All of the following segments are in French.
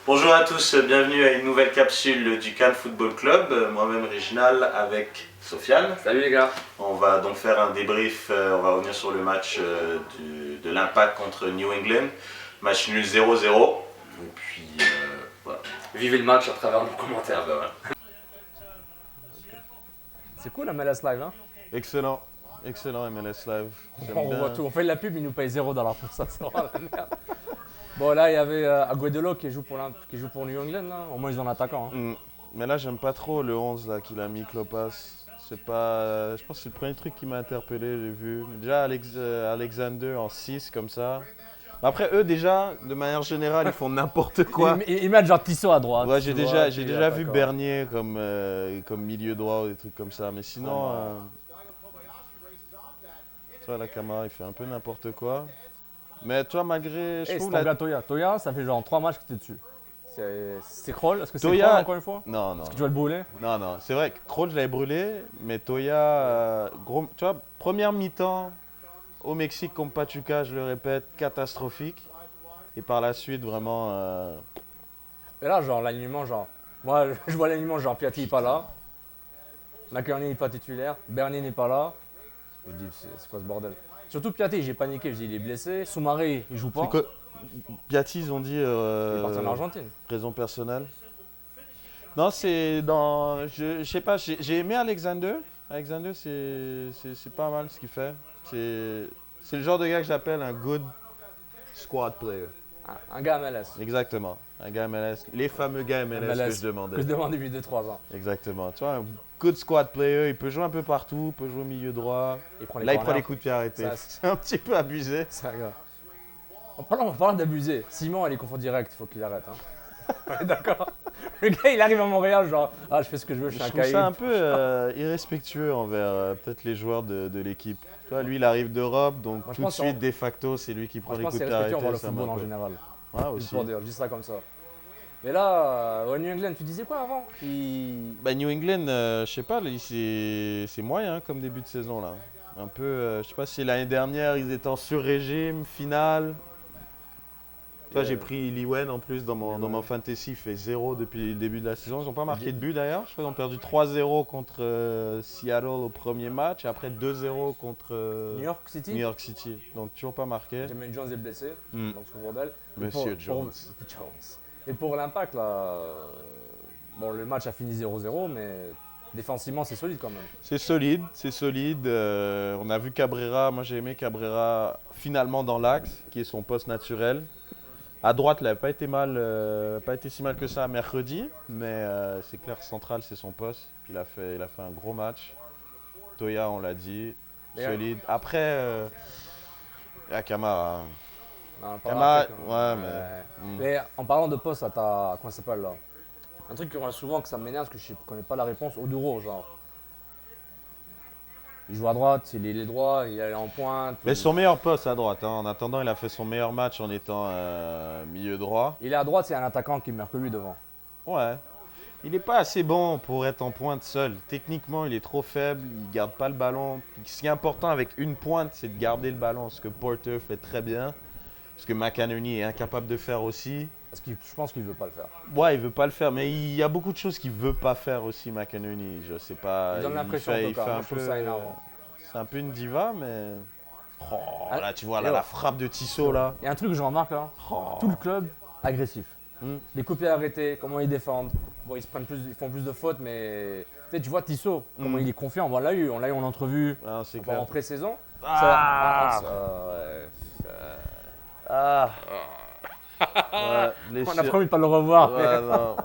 Bonjour à tous, bienvenue à une nouvelle capsule du Cannes Football Club. Moi-même Réginal avec Sofiane. Salut les gars. On va donc faire un débrief, on va revenir sur le match de l'Impact contre New England. Match nul 0-0. Et puis voilà. Vivez le match à travers nos commentaires. C'est cool la MLS Live, hein? Excellent, excellent MLS Live. On voit tout, on fait de la pub, ils nous payent $0 pour ça, c'est vraiment la merde. Bon là il y avait Agudelo qui joue pour New England, là. Au moins ils ont un attaquant. Hein. Mais là j'aime pas trop le 11 là qu'il a mis Klopas. C'est pas, je pense que c'est le premier truc qui m'a interpellé, j'ai vu. Déjà Alexander en 6 comme ça. Après eux déjà, de manière générale, ils font n'importe quoi. Ils mettent genre Tissot à droite. Ouais, j'ai déjà vu Bernier comme milieu droit ou des trucs comme ça. Mais sinon, toi la Camara il fait un peu n'importe quoi. Mais toi malgré, je C'est trouve ton gars Toya. Toya, ça fait genre 3 matchs que t'es dessus. C'est Kroll? Est-ce que c'est Toya- Kroll encore une fois? Non, non. Est-ce que tu vas le brûler? Non, non, c'est vrai que Kroll, je l'avais brûlé, mais Toya, tu vois, première mi-temps au Mexique contre Pachuca, je le répète, catastrophique. Et par la suite, vraiment. Et là, genre l'alignement, genre. Moi, je vois l'alignement, genre Piatti n'est pas là. McKernie n'est pas titulaire. Bernier n'est pas là. Je dis, c'est quoi ce bordel? Surtout Piatti, j'ai paniqué, je dis, il est blessé. Soumaré, il joue pas. Piatti, ils ont dit. Il est parti en Argentine. Raison personnelle. Non, c'est dans. Je sais pas, j'ai aimé Alexander. Alexander, c'est pas mal ce qu'il fait. C'est le genre de gars que j'appelle un good squad player. Un gars MLS. Exactement. Un gars MLS. Les fameux gars MLS que je demandais. Que je demande depuis 2-3 ans. Exactement. Tu vois, un good squad player. Il peut jouer un peu partout. Il peut jouer au milieu droit. Il prend les Là, il prend corners. les coups de pied arrêtés. Ça, C'est un petit peu abusé. C'est un gars. En parlant d'abuser, Simon, elle est confort direct, il faut qu'il arrête. Hein. On est d'accord. Le gars, il arrive à Montréal, genre, je fais ce que je veux, je suis Je un trouve caïd. ça un peu irrespectueux envers peut-être les joueurs de l'équipe. Tu vois, lui, il arrive d'Europe, donc Moi, je tout de pense suite, de facto, c'est lui qui prend Moi, je les pense coups que de c'est pied respectueux envers le arrêtés. football en général. Ouais, Juste aussi. pour dire, je dis ça comme ça. Mais là, au New England, tu disais quoi avant? Bah, New England, je sais pas, c'est moyen comme début de saison là. Un peu, je sais pas si l'année dernière ils étaient en sur-régime, finale. Toi, j'ai pris Liwen en plus dans mon fantasy, il fait 0 depuis le début de la saison. Ils n'ont pas marqué de but d'ailleurs. Je crois qu'ils ont perdu 3-0 contre Seattle au premier match et après 2-0 contre New York City. New York City. Donc toujours pas marqué. Jermaine Jones est blessé, Mm. donc c'est le bordel. Et Monsieur Jones. Et pour l'Impact, là, bon, le match a fini 0-0, mais défensivement, c'est solide quand même. C'est solide, c'est solide. On a vu Cabrera, moi j'ai aimé Cabrera finalement dans l'axe, qui est son poste naturel. À droite, il n'avait pas été pas été si mal que ça mercredi, mais c'est clair, central, c'est son poste. Puis il a fait un gros match. Toya, on l'a dit, solide. Après, il y a Camara. Non, Camara, l'Afrique, ouais, mais... Mm. Mais en parlant de poste, là, t'as... Comment ça s'appelle là? Un truc qui revient souvent, que ça m'énerve, parce que je ne connais pas la réponse, Oduro, genre. Il joue à droite, il est droit, il est en pointe. Mais son meilleur poste à droite. Hein. En attendant, il a fait son meilleur match en étant milieu droit. Il est à droite, c'est un attaquant qui meurt que lui devant. Ouais. Il n'est pas assez bon pour être en pointe seul. Techniquement, il est trop faible, il ne garde pas le ballon. Ce qui est important avec une pointe, c'est de garder le ballon. Ce que Porter fait très bien. Ce que McAnerney est incapable de faire aussi. Parce que je pense qu'il ne veut pas le faire. Ouais, il veut pas le faire, mais il y a beaucoup de choses qu'il veut pas faire aussi, McAnerney. Je sais pas. Il donne l'impression, en tout cas. Moi, je trouve ça énervant. C'est un peu une diva, mais. Oh, là, tu vois, là, Et la frappe de Tissot, là. Il y a un truc que je remarque là, tout le club agressif. Les coups de pied arrêtés, comment ils défendent. Bon, ils font plus de fautes, mais tu vois Tissot, comment il est confiant. On l'a eu en entrevue Ah, c'est clair. en pré-saison. Ouais, On a promis de pas le revoir.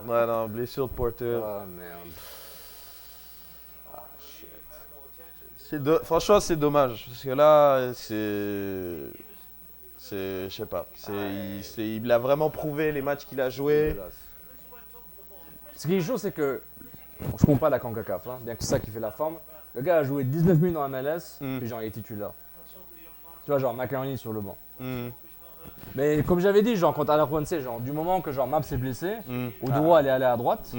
Ouais, non, blessure de Porter. Oh merde. Franchement, c'est dommage. Parce que là, je sais pas. Il a vraiment prouvé les matchs qu'il a joués. Ce qui est chaud, c'est que je comprends la CONCACAF, hein, bien que c'est ça qui fait la forme. Le gars a joué 19 minutes dans MLS, puis genre il est titulaire. Tu vois, genre McInerney sur le banc. Mais comme j'avais dit, genre contre Alajuelense, genre du moment que genre Maps s'est blessé, Oduro allait aller à droite.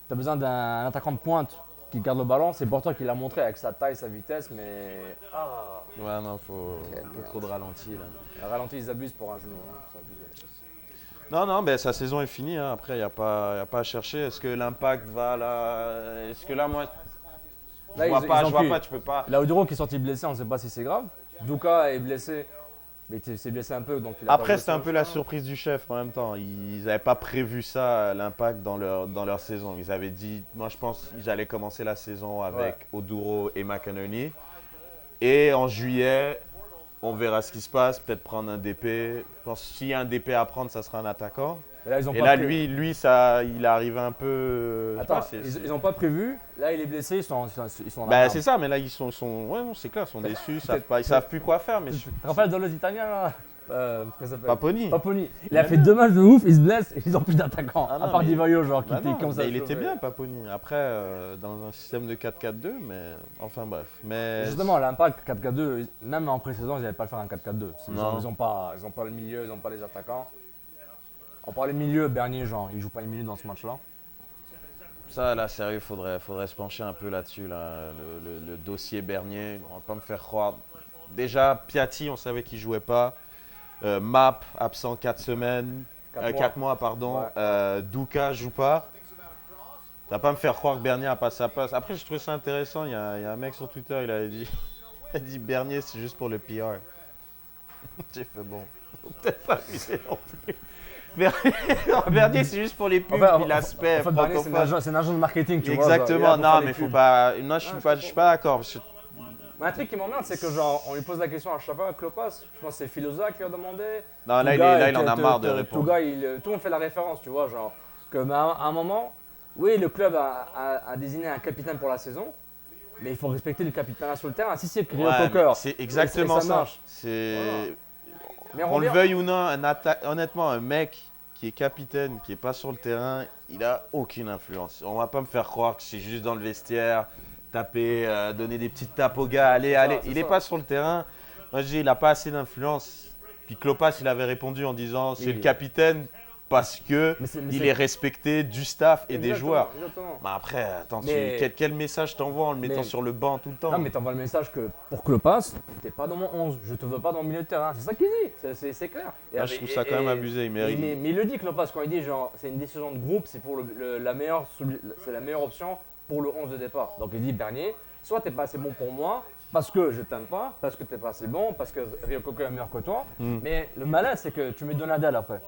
T'as besoin d'un attaquant de pointe qui garde le ballon, c'est pour toi qu'il l'a montré avec sa taille, sa vitesse, mais. Ah. Ouais, non, faut trop de ralenti là. Le ralenti, ils abusent pour un genou. Hein. C'est abusé. Non, mais sa saison est finie. Hein. Après, il n'y a pas à chercher. Est-ce que l'impact va là? Est-ce que là, moi, je Là, vois ils pas, ont pris- tu peux pas. Laudrup qui est sorti blessé, on ne sait pas si c'est grave. Duka est blessé, mais il s'est blessé un peu. Donc il a pas Après, joué c'était un ce peu la match. surprise du chef en même temps. Ils n'avaient pas prévu ça, l'impact, dans leur saison. Ils avaient dit, moi je pense qu'ils allaient commencer la saison avec Oduro et McInerney. Et en juillet, on verra ce qui se passe, peut-être prendre un DP. Je pense que s'il y a un DP à prendre, ça sera un attaquant. Et là, ils ont Et pas là, prévu. lui ça, il est arrivé un peu. je sais Attends, pas, ils n'ont pas prévu. Là, il est blessé, ils sont dans la Bah, merde. c'est ça, mais là, ils sont ouais, non, c'est clair, ils sont déçus, ils savent plus quoi faire. Mais Tu te rappelles dans l'autre italien là comment ça s'appelle Paponi. Paponi. Il a fait 2 matchs de ouf, il se blesse et ils ont plus d'attaquant. Ah non, à part mais- Di Vaio, genre, qui Bah non, comme ça. mais il était bien, Paponi. Après, dans un système de 4-4-2, mais enfin bref. Mais Justement, l'impact 4-4-2, même en pré-saison, ils n'allaient pas le faire en 4-4-2. Ils Non. n'ont pas le milieu, ils n'ont pas les attaquants. On parlait milieu, Bernier, genre, il joue pas le milieu dans ce match-là. ça, là, sérieux, faudrait se pencher un peu là-dessus, là, le dossier Bernier. On va pas me faire croire. Déjà, Piatti, on savait qu'il jouait pas. Map, absent 4 semaines. 4 mois, pardon. Ouais. Duka joue pas. Tu vas pas me faire croire que Bernier a pas sa place. Après, je trouve ça intéressant. Il y a un mec sur Twitter, il avait dit, il a dit Bernier, c'est juste pour le PR. J'ai fait bon. Faut peut-être pas abuser non plus. Bernier, c'est juste pour les pubs, Enfin, puis l'aspect en fait, Bernier, francophone. c'est un agent de marketing, tu vois. genre, Exactement, il est là pour non, faire mais des faut pubs. pas. Moi, je suis pas d'accord. parce que- Mais un truc qui m'emmerde, c'est que genre, on lui pose la question à chaque fois à Klopas. Je pense que c'est Filosa qui lui a demandé. Non, là, Touga, il en a marre de répondre. Touga, tout le monde fait la référence, tu vois, genre. Que, mais à un moment, oui, le club a désigné un capitaine pour la saison, mais il faut respecter le capitaine sur le terrain. Si c'est Rio Ouais, Cocker, mais c'est exactement et ça ça. marche. C'est. mais On le revient- veuille ou non, honnêtement, un mec qui est capitaine, qui est pas sur le terrain, il a aucune influence. On va pas me faire croire que c'est juste dans le vestiaire, taper, donner des petites tapes aux gars, allez. c'est Il est ça. pas sur le terrain. Moi, je dis, il a pas assez d'influence. Puis Klopas, il avait répondu en disant, c'est Oui. le capitaine parce que Mais il est respecté du staff et des Exactement, joueurs. exactement. Mais après, attends, Mais- quel message t'envoies en le mettant Mais- sur le banc tout le temps? Non, mais t'envoies le message que pour Klopas, t'es pas dans mon 11, je te veux pas dans le milieu de terrain. C'est ça qu'il dit, c'est clair. Moi, je trouve ça quand même abusé. Il mérite. Mais il le dit, Klopas, quand il dit genre c'est une décision de groupe, c'est pour la meilleure option pour le 11 de départ. Donc il dit Bernier, soit t'es pas assez bon pour moi, parce que je t'aime pas, parce que t'es pas assez bon, parce que Rio Coco est meilleur que toi. Mais le malin, c'est que tu mets Donadel après.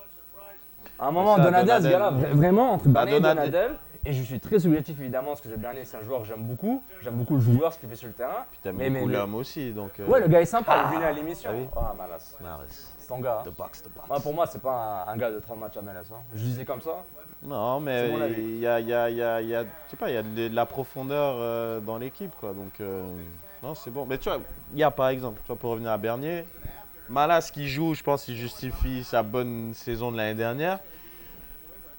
À un moment, ça, Donadel, ce Donadel- gars-là, vraiment, entre Bernier et Donadel- Donadel, et je suis très subjectif évidemment, parce que Bernier, c'est un joueur que j'aime beaucoup. J'aime beaucoup le joueur, ce qu'il fait sur le terrain. Puis t'aimes Mais- beaucoup mais- l'homme aussi, donc. Ouais, le gars est sympa, il est venu à l'émission. Ah oui. Ah, Malas, Maris. c'est ton gars. hein. The box, the box. Moi, pour moi, c'est pas un gars de 30 matchs à MLS. Hein. Je disais comme ça. Non, mais C'est mon avis. il y a, je sais pas, il y a de la profondeur dans l'équipe, quoi. Donc, non, c'est bon. Mais tu vois, il y a par exemple, tu vois, pour revenir à Bernier, Malas qui joue, je pense qu'il justifie sa bonne saison de l'année dernière.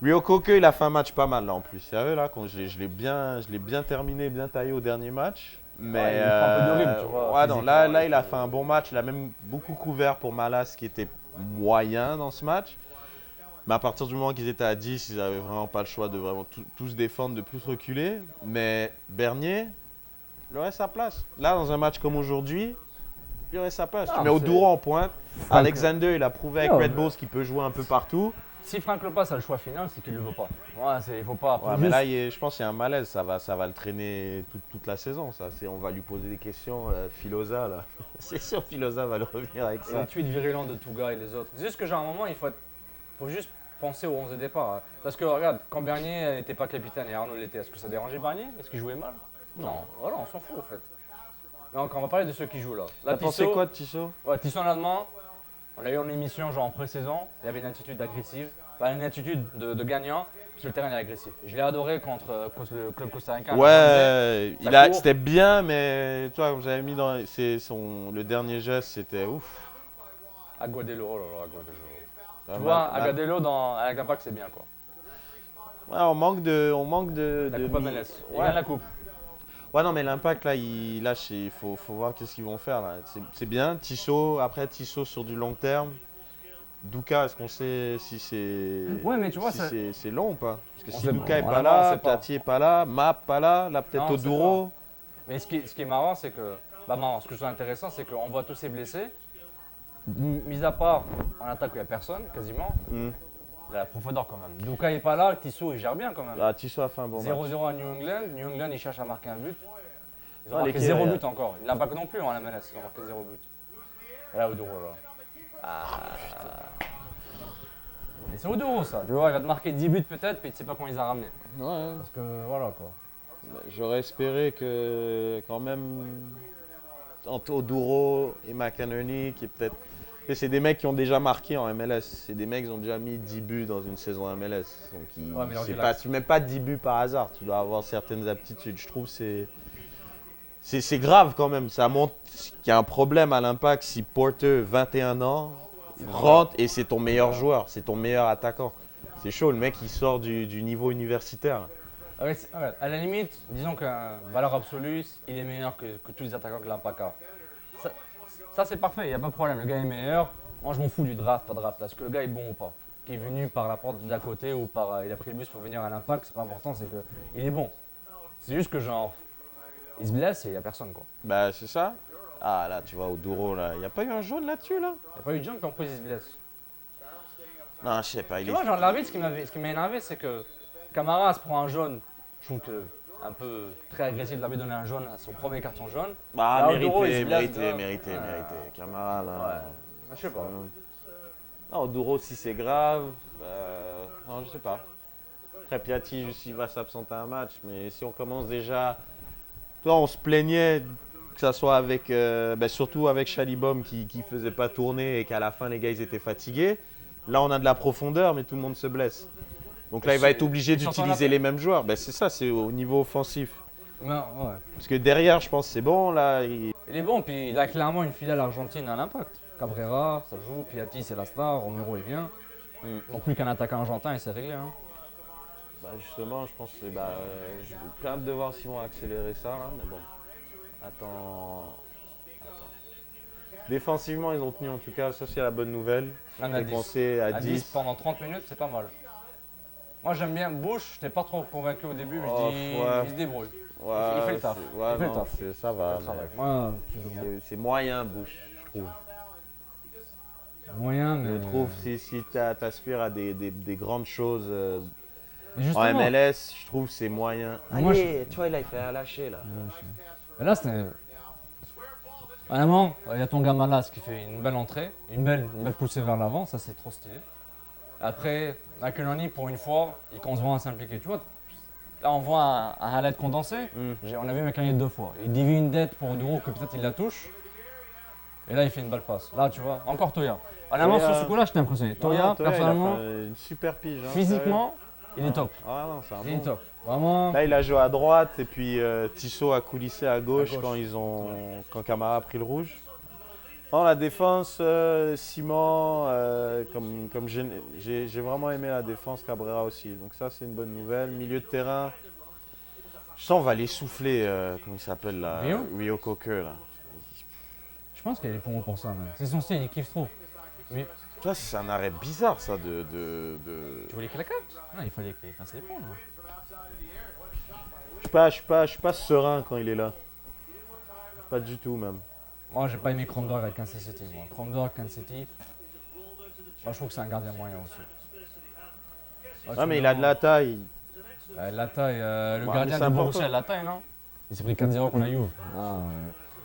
Rio Coque, il a fait un match pas mal là en plus. Sérieux là, quand je l'ai bien terminé, bien taillé au dernier match. Mais Ouais, il prend un peu de rythme, tu vois, ouais, non, physiquement, là, et il a puis- fait un bon match. Il a même beaucoup couvert pour Malas qui était moyen dans ce match. Mais à partir du moment qu'ils étaient à 10, ils n'avaient vraiment pas le choix de vraiment tous défendre, de plus reculer. Mais Bernier, il aurait sa place. Là, dans un match comme aujourd'hui, il aurait sa place. Non, Tu mets Oduro en pointe. Franck- Alexander, il a prouvé avec Non, Red mais- Bulls qu'il peut jouer un peu partout. Si Franck Lopas a le choix final, c'est qu'il le veut pas. Ouais, il faut pas. faut Ouais, mais juste- là, je pense qu'il y a un malaise. Ça va le traîner toute la saison. Ça. On va lui poser des questions. Filosa, là. C'est sûr, Filosa va le revenir avec Et ça. les tweets virulents de Touga et les autres. C'est juste que, genre, à un moment, faut juste penser au 11 de départ. Hein. Parce que, regarde, quand Bernier n'était pas capitaine et Arnaud l'était, est-ce que ça dérangeait Bernier? Est-ce qu'il jouait mal? Non. Voilà, on s'en fout, en fait. Donc, on va parler de ceux qui jouent là. Là, T'as pensé Tissot- quoi de Tissot? Ouais, Tissot Allemand, on l'a eu en émission, genre en pré-saison. Il avait une attitude agressive. Pas une attitude de gagnant. Sur le terrain, il est agressif. Je l'ai adoré contre le club costaricain. Ouais, ça court. c'était bien, mais tu vois, comme j'avais mis dans le dernier geste, c'était ouf. Aguadelo, oh là là, Aguadelo. Ah, Tu vois, Aguadelo avec l'impact, c'est bien quoi. Ouais, on manque de. La Coupe MLS. Il Ouais. gagne la Coupe. Ouais, non, mais l'impact, là, il faut voir qu'est-ce qu'ils vont faire. Là. C'est bien. Tissot, après Tissot sur du long terme. Douka, est-ce qu'on sait si c'est Ouais, mais tu vois, c'est long ou pas? Parce que On si sait Douka est pas. pas Vraiment, on là, sait pas. Piatti est pas là, Map pas là peut-être Non, on sait Oduro. Mais ce qui est marrant, c'est que. Bah, marrant, ce que je trouve intéressant, c'est qu'on voit tous ces blessés. Mis à part en attaque où il n'y a personne, quasiment. Hmm. Il y a la profondeur quand même. Douka n'est pas là, Tissot il gère bien quand même. Ah, Tissot a fait un bon 0-0 match. à New England. New England, ils cherchent à marquer un but. Ils ont Ah, marqué les 0 Kéré, but encore. Ils n'ont pas que non plus en MLS, ils ont marqué 0 but. Et là, Oduro, là. Et c'est Oduro, ça. Tu vois, il va te marquer 10 buts peut-être, puis tu sais pas comment il les a ramenés. Ouais. Parce que voilà quoi. J'aurais espéré que quand même entre Oduro et McInerney, qui est peut-être. C'est des mecs qui ont déjà marqué en MLS. C'est des mecs qui ont déjà mis 10 buts dans une saison MLS. Donc Ouais, mais tu mets pas 10 buts par hasard. Tu dois avoir certaines aptitudes. Je trouve que c'est grave quand même. Ça montre qu'il y a un problème à l'Impact si Porter, 21 ans, rentre et c'est ton meilleur joueur, c'est ton meilleur attaquant. C'est chaud, le mec il sort du niveau universitaire. Ouais, à la limite, disons qu'en valeur absolue, il est meilleur que tous les attaquants que l'Impact a. Ça c'est parfait, il n'y a pas de problème. Le gars est meilleur. Moi je m'en fous du draft, pas draft. Est-ce que le gars est bon ou pas? Qui est venu par la porte d'à côté ou il a pris le bus pour venir à l'Impact, c'est pas important, c'est qu'il est bon. C'est juste que genre, il se blesse et il n'y a personne quoi. Bah c'est ça. Ah là tu vois Oduro là, il n'y a pas eu un jaune là-dessus là? Il n'y a pas eu de jump et en plus il se blesse. Non je sais pas, il Tu est... vois, genre l'arbitre, ce qui m'a énervé, c'est que Camara se prend un jaune. Je trouve que un peu très agressif de l'arbitre donner un jaune à son premier carton jaune. Bah Là, Oduro, il se blesse, mérité. Camara là. Ouais. Je sais pas. Non, Oduro si c'est grave, non je sais pas. Après Piatti juste il va s'absenter un match, mais si on commence déjà... Toi on se plaignait que ça soit avec, surtout avec Chalibom qui faisait pas tourner et qu'à la fin les gars ils étaient fatigués. Là on a de la profondeur mais tout le monde se blesse. Donc là il va être obligé d'utiliser les mêmes joueurs. C'est ça, c'est au niveau offensif. Non, ouais. Parce que derrière je pense que c'est bon là. Il est bon, puis il a clairement une filiale argentine à l'Impact. Cabrera, ça joue, Piatti c'est la star, Romero est bien. Non plus qu'un attaquant argentin et c'est réglé. Hein. Justement je pense que j'ai plein de voir s'ils vont accélérer ça là, mais bon. Attends. Défensivement ils ont tenu en tout cas, ça c'est la bonne nouvelle. Même à 10. À À 10 pendant 30 minutes, c'est pas mal. Moi j'aime bien Bush, j'étais pas trop convaincu au début, mais je dis il se débrouille. Ouais, il fait le taf. Ouais, il fait le taf. Ça va. Moi, C'est moyen Bush, je trouve. Moyen, mais. Je trouve si tu aspires à des grandes choses en MLS, je trouve c'est moyen. Moi, Allez, tu vois, il a fait un lâcher là. Mais là, c'était. Vraiment, il y a ton gars Malas qui fait une belle entrée, une belle poussée vers l'avant, ça c'est trop stylé. Après, McInerney, pour une fois, il commence vraiment à s'impliquer. Tu vois, là on voit un highlight condensé. On a vu McInerney 2 fois. Il dévie une dette pour Oduro que peut-être il la touche. Et là, il fait une balle passe. Là, tu vois, encore Toya. Honnêtement, sur ce coup-là, j'étais impressionné. Toya, personnellement, une super pige. physiquement, il est top. Ah non, c'est un Il est bon. top. Vraiment. Là, il a joué à droite et puis Tissot a coulissé à gauche, quand Camara a pris le rouge. Non, la défense, Simon, comme j'ai vraiment aimé la défense, Cabrera aussi. Donc ça, c'est une bonne nouvelle. Milieu de terrain, je sens on va l'essouffler, comment il s'appelle là, Rio Coker là. Je pense qu'il est pour ça, man. C'est son style, il kiffe trop. Mais Ça, c'est un arrêt bizarre ça de... tu voulais qu'il la capte? Non, il fallait qu'il fasse les points. Je suis pas serein quand il est là. Pas du tout même. Moi, j'ai pas aimé Kronberg avec Kansas City. Kronberg, Kansas City. Moi, je trouve que c'est un gardien moyen aussi. Ah, mais il a de la taille. La taille, le Bah, gardien mais c'est de Borussia important. a de la taille, non? Il s'est pris 4-0 contre la Juve.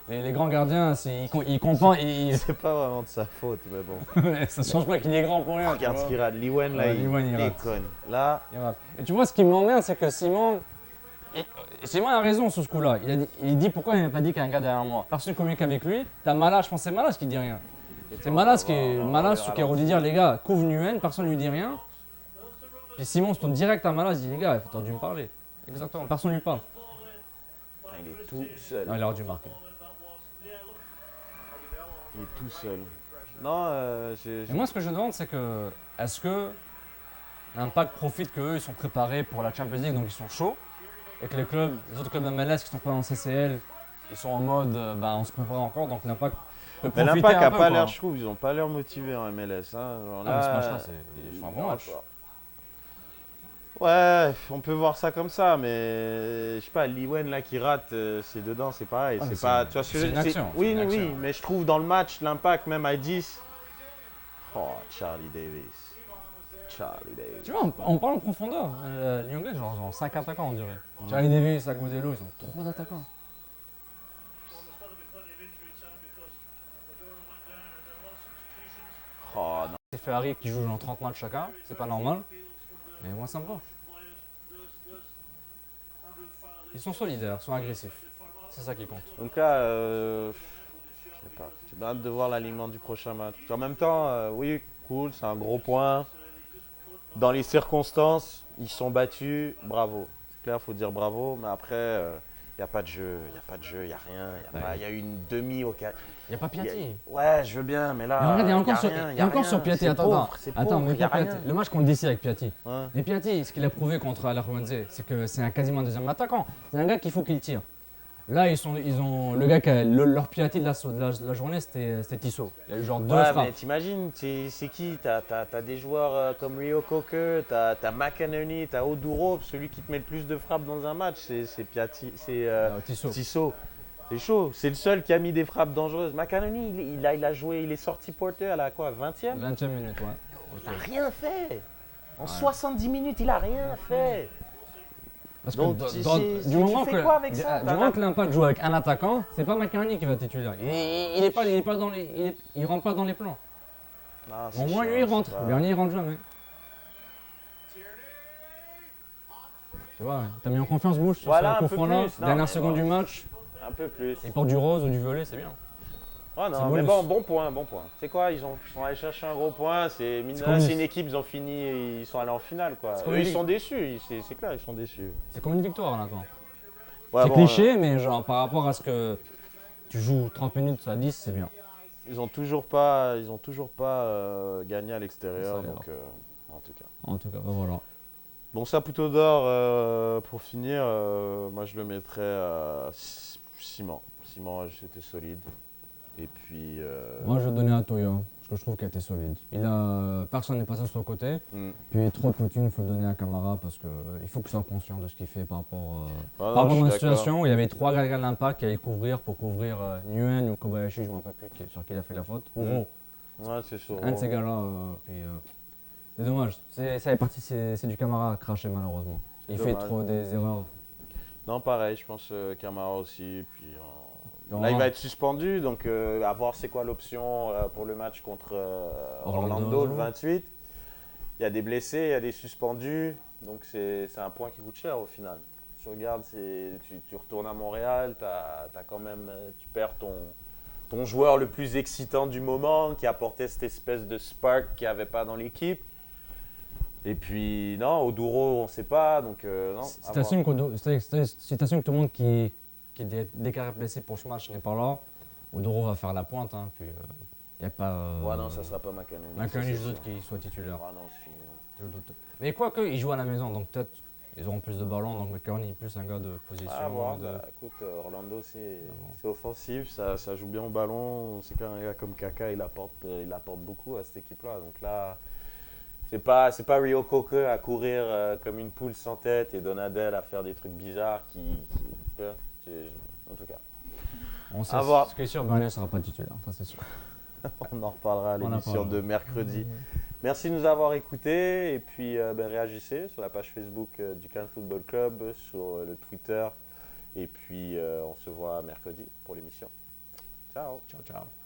Les grands gardiens, ils compensent. C'est pas vraiment de sa faute, mais bon. Ça change pas qu'il est grand pour rien. Regarde ce qu'il rate. Liwen, là, Ouais, il Liwen, il rate. déconne. Là, Et tu vois, ce qui m'emmerde, c'est que Simon a raison sur ce coup-là. Il dit pourquoi il n'a pas dit qu'il y a un gars derrière moi. Personne ne communique avec lui. T'as Malas, je pense que c'est Malas qui dit rien. C'est Malas qui aurait dû dire les gars, couvre Nguyen, personne ne lui dit rien. Puis Simon se tourne direct à Malas, il dit les gars, il faut dû me parler. Exactement, personne ne lui parle. il est tout seul. Non, il aurait dû marquer. Il est tout seul. Non, Et moi, ce que je demande, c'est que est-ce que l'Impact profite qu'eux, ils sont préparés pour la Champions League, donc ils sont chauds, et que les autres clubs MLS qui sont pas en CCL, ils sont en mode, on se prépare encore, donc l'Impact peut Mais profiter l'Impact un a peu, pas quoi. l'air, je trouve, ils ont pas l'air motivés en MLS. Hein. Genre Ah, mais ce là, match-là, ils font un bon match. Ouais, on peut voir ça comme ça, mais je sais pas, Liwen là qui rate, c'est dedans, c'est pareil. Ah, mais c'est pas, tu vois, c'est une action, Oui, c'est une oui, action. mais je trouve dans le match, l'Impact, même à 10. Oh, Charlie Davis. Charlie Davis. Tu vois, on parle en profondeur. Les Anglais, genre 5 attaquants, on dirait. Charlie Davis, Agudelo, ils ont 3 attaquants. Oh non. C'est Ferrari qui joue genre 30 matchs chacun, c'est pas normal. Mais moi, ça me va. Ils sont solidaires, ils sont agressifs. C'est ça qui compte. Donc là, je sais pas. J'ai hâte de voir l'alignement du prochain match. En même temps, oui, cool, c'est un gros point. Dans les circonstances, ils sont battus, bravo. C'est clair, il faut dire bravo, mais après, il n'y a pas de jeu, il n'y a pas de jeu, il n'y a rien. Il y a eu une demi au cas. Il n'y a pas Piatti. Ouais, je veux bien, mais là. Mais regarde, il y a encore, rien, il y a encore sur Piatti. C'est Attends, pauvre, c'est attends, pauvre, mais y a pour Piatti, rien. le match qu'on dit ici avec Piatti. Ouais. Mais Piatti, ce qu'il a prouvé contre Alajuelense, c'est que c'est quasiment un deuxième attaquant. C'est un gars qu'il faut qu'il tire. Là, ils ont le gars qui a leur Piatti de la journée, c'était Tissot. Il y a eu genre 2 Ouais, frappes. mais t'imagines, c'est qui? T'as des joueurs comme Rio Coker, t'as McInerney, t'as Oduro. Celui qui te met le plus de frappes dans un match, c'est Piatti, c'est Tissot. Tissot. C'est chaud, c'est le seul qui a mis des frappes dangereuses. McInerney, il a joué, il est sorti porteur à la quoi, 20e? 20e minute, ouais. Il n'a rien fait. En 70 minutes, il a rien fait. Parce Donc, que du moment que l'Impact joue avec un attaquant, c'est pas McInerney qui va titulaire. Il rentre pas dans les plans. Ah, Au moins, lui, il rentre. Bernier, il rentre jamais. Tu vois, t'as mis en confiance Bush sur Voilà, ce un coup peu franc là. plus. Non, Dernière mais seconde bon. du match, Un peu plus. il porte du rose ou du violet, c'est bien. Ah C'est non, mais bonus. bon point, bon point. C'est quoi, ils sont allés chercher un gros point. C'est mine de rien, bonus. c'est une équipe, ils ont fini, ils sont allés en finale quoi. comme Eux, ils une sont déçus, c'est clair, ils sont déçus. C'est comme une victoire là, quoi. Ouais, C'est bon, cliché, mais genre par rapport à ce que tu joues 30 minutes à 10, c'est bien. ils ont toujours pas gagné à l'extérieur, Ça, donc en tout cas. En tout cas, bah voilà. Bon, Saputo d'or, pour finir, moi je le mettrais à Ciment. Ciment, c'était solide. Et puis. Moi, je vais donner à Toya, parce que je trouve qu'elle était solide. Personne n'est passé sur le côté. Puis trop de poutine, il faut le donner à Camara, parce qu'il faut qu'il soit conscient de ce qu'il fait par rapport, Ah non, par rapport je à suis une d'accord. situation où il y avait 3 gars de l'Impact qui allaient couvrir pour couvrir Nguyen ou Kobayashi, je ne me rappelle plus sur qui il a fait la faute. Ou Ouais, c'est sûr. un de ces gars-là. C'est dommage. Ça est parti, c'est du Camara à cracher malheureusement. Il fait Dommage. trop des erreurs. Non, pareil, je pense Camara aussi. Puis, Bon, là, il va être suspendu, donc à voir c'est quoi l'option pour le match contre Orlando le 28. Il y a des blessés, il y a des suspendus, donc c'est un point qui coûte cher au final. Tu regardes, tu retournes à Montréal, quand même, tu perds ton joueur le plus excitant du moment, qui apportait cette espèce de spark qu'il n'y avait pas dans l'équipe. Et puis, non, Oduro, on ne sait pas, donc non. Si t'assumes que tout le monde qui est déclaré blessé pour ce match n'est pas là, Odoro va faire la pointe. Hein, puis il n'y a pas. Ouais, non, ça ne sera pas McInerney. McInerney, je doute qu'il soit titulaire. Ouais, non, c'est fini. Je doute. Mais quoique, ils jouent à la maison, donc peut-être ils auront plus de ballons. Donc McInerney est plus un gars de position. Ah, bon, écoute, Orlando, c'est offensif, ça joue bien au ballon. C'est qu'un gars comme Kaka, il apporte beaucoup à cette équipe-là. Donc là, c'est pas Rio Coker à courir comme une poule sans tête et Donadel à faire des trucs bizarres en tout cas. On sait À voir. ce qui est sûr, Bernier ne sera pas titulaire, ça c'est sûr. On en reparlera à On en l'émission parlera. de mercredi. Merci de nous avoir écoutés et puis réagissez sur la page Facebook du Cannes Football Club, sur le Twitter et puis on se voit mercredi pour l'émission. Ciao. Ciao, ciao.